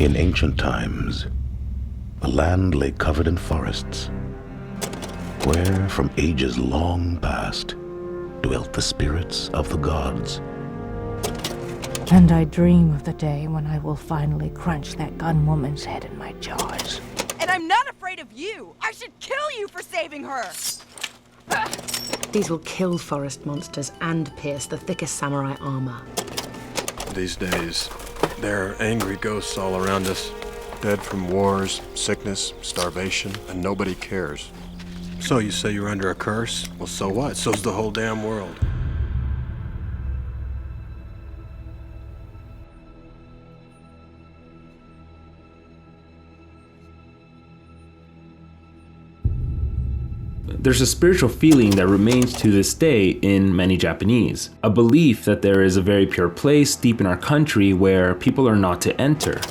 In ancient times, the land lay covered in forests, where from ages long past dwelt the spirits of the gods. And I dream of the day when I will finally crunch that gun woman's head in my jaws. And I'm not afraid of you! I should kill you for saving her! These will kill forest monsters and pierce the thickest samurai armor. These days, there are angry ghosts all around us, dead from wars, sickness, starvation, and nobody cares. So you say you're under a curse? Well, so what? So's the whole damn world. There's a spiritual feeling that remains to this day in many Japanese, a belief that there is a very pure place deep in our country where people are not to enter.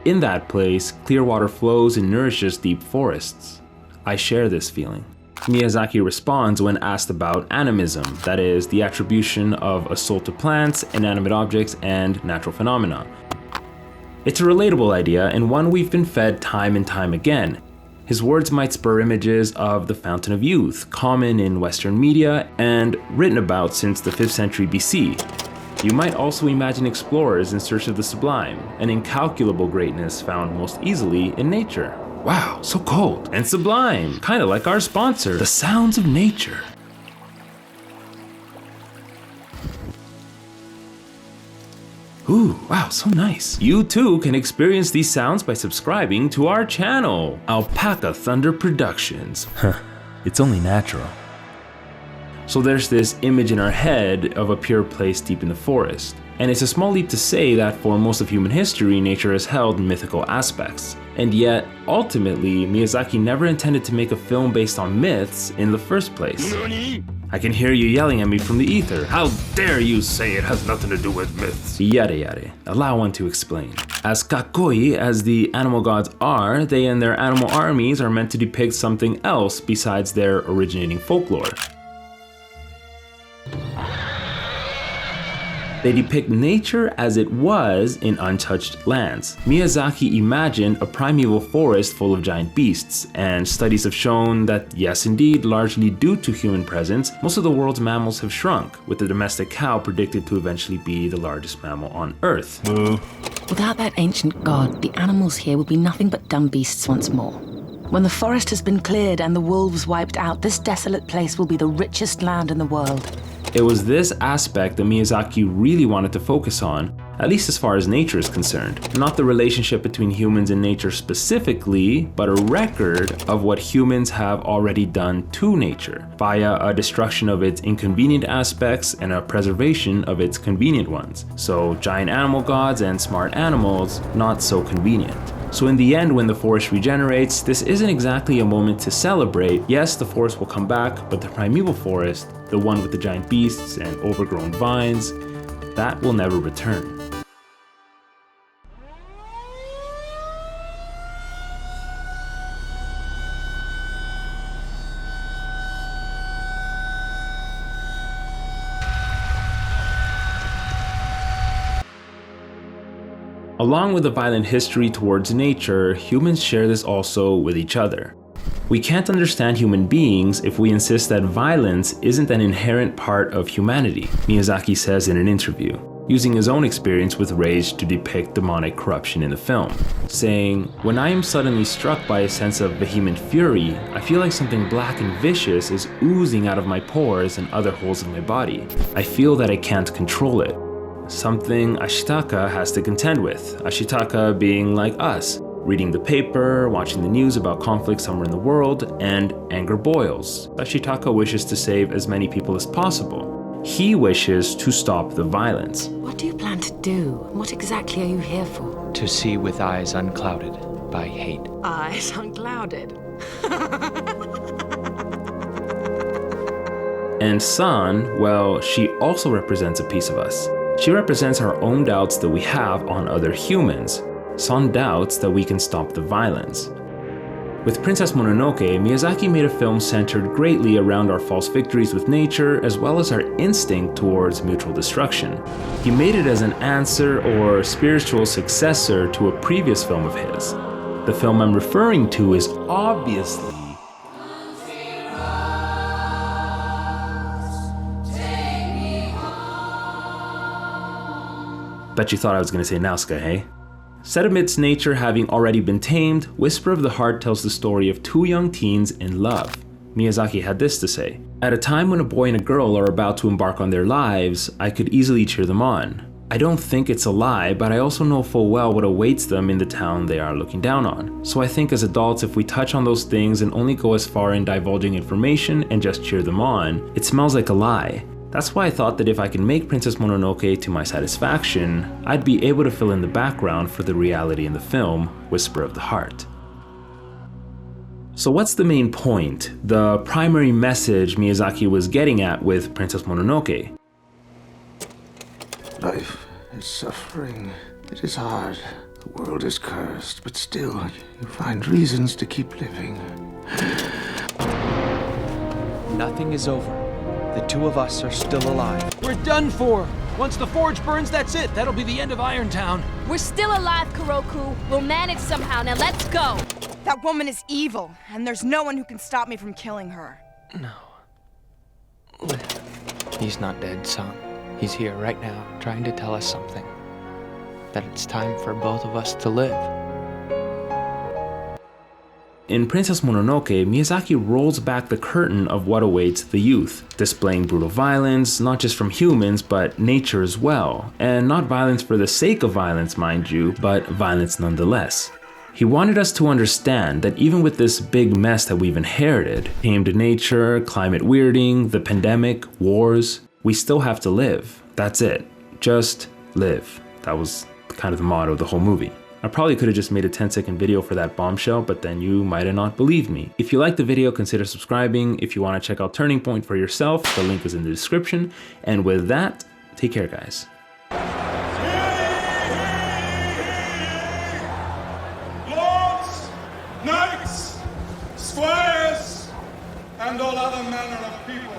In that place, clear water flows and nourishes deep forests. I share this feeling. Miyazaki responds when asked about animism, that is, the attribution of a soul to plants, inanimate objects, and natural phenomena. It's a relatable idea and one we've been fed time and time again. His words might spur images of the Fountain of Youth, common in Western media and written about since the 5th century BC. You might also imagine explorers in search of the sublime, an incalculable greatness found most easily in nature. Wow, so cold and sublime, kind of like our sponsor, the sounds of nature. Ooh, wow, so nice. You too can experience these sounds by subscribing to our channel, Alpaca Thunder Productions. It's only natural. So there's this image in our head of a pure place deep in the forest. And it's a small leap to say that for most of human history, nature has held mythical aspects. And yet, ultimately, Miyazaki never intended to make a film based on myths in the first place. I can hear you yelling at me from the ether. How dare you say it has nothing to do with myths? Yada yada. Allow one to explain. As kakoi as the animal gods are, they and their animal armies are meant to depict something else besides their originating folklore. They depict nature as it was in untouched lands. Miyazaki imagined a primeval forest full of giant beasts, and studies have shown that yes indeed, largely due to human presence, most of the world's mammals have shrunk, with the domestic cow predicted to eventually be the largest mammal on Earth. Without that ancient god, the animals here will be nothing but dumb beasts once more. When the forest has been cleared and the wolves wiped out, this desolate place will be the richest land in the world. It was this aspect that Miyazaki really wanted to focus on, at least as far as nature is concerned. Not the relationship between humans and nature specifically, but a record of what humans have already done to nature, via a destruction of its inconvenient aspects and a preservation of its convenient ones. So giant animal gods and smart animals, not so convenient. So in the end, when the forest regenerates, this isn't exactly a moment to celebrate. Yes, the forest will come back, but the primeval forest, the one with the giant beasts and overgrown vines, that will never return. Along with a violent history towards nature, humans share this also with each other. We can't understand human beings if we insist that violence isn't an inherent part of humanity, Miyazaki says in an interview, using his own experience with rage to depict demonic corruption in the film, saying, "When I am suddenly struck by a sense of vehement fury, I feel like something black and vicious is oozing out of my pores and other holes in my body. I feel that I can't control it. Something Ashitaka has to contend with, Ashitaka being like us, reading the paper, watching the news about conflict somewhere in the world, and anger boils. Ashitaka wishes to save as many people as possible. He wishes to stop the violence." What do you plan to do? What exactly are you here for? To see with eyes unclouded by hate. Eyes unclouded. And San, well, she also represents a piece of us. She represents our own doubts that we have on other humans. San doubts that we can stop the violence. With Princess Mononoke, Miyazaki made a film centered greatly around our false victories with nature, as well as our instinct towards mutual destruction. He made it as an answer or spiritual successor to a previous film of his. The film I'm referring to is obviously Bet you thought I was going to say Nausicaä, hey? Set amidst nature having already been tamed, Whisper of the Heart tells the story of two young teens in love. Miyazaki had this to say: "At a time when a boy and a girl are about to embark on their lives, I could easily cheer them on. I don't think it's a lie, but I also know full well what awaits them in the town they are looking down on. So I think as adults, if we touch on those things and only go as far in divulging information and just cheer them on, it smells like a lie. That's why I thought that if I can make Princess Mononoke to my satisfaction, I'd be able to fill in the background for the reality in the film, Whisper of the Heart." So what's the main point, the primary message Miyazaki was getting at with Princess Mononoke? Life is suffering. It is hard. The world is cursed, but still, you find reasons to keep living. Nothing is over. The two of us are still alive. We're done for! Once the forge burns, that's it! That'll be the end of Irontown. We're still alive, Kuroku. We'll manage somehow. Now let's go! That woman is evil, and there's no one who can stop me from killing her. No. He's not dead, son. He's here right now, trying to tell us something. That it's time for both of us to live. In Princess Mononoke, Miyazaki rolls back the curtain of what awaits the youth, displaying brutal violence, not just from humans, but nature as well. And not violence for the sake of violence, mind you, but violence nonetheless. He wanted us to understand that even with this big mess that we've inherited, tamed nature, climate weirding, the pandemic, wars, we still have to live. That's it. Just live. That was kind of the motto of the whole movie. I probably could have just made a 10-second video for that bombshell, but then you might have not believed me. If you liked the video, consider subscribing. If you want to check out Turning Point for yourself, the link is in the description. And with that, take care, guys. Lords, knights, squires, and all other manner of people,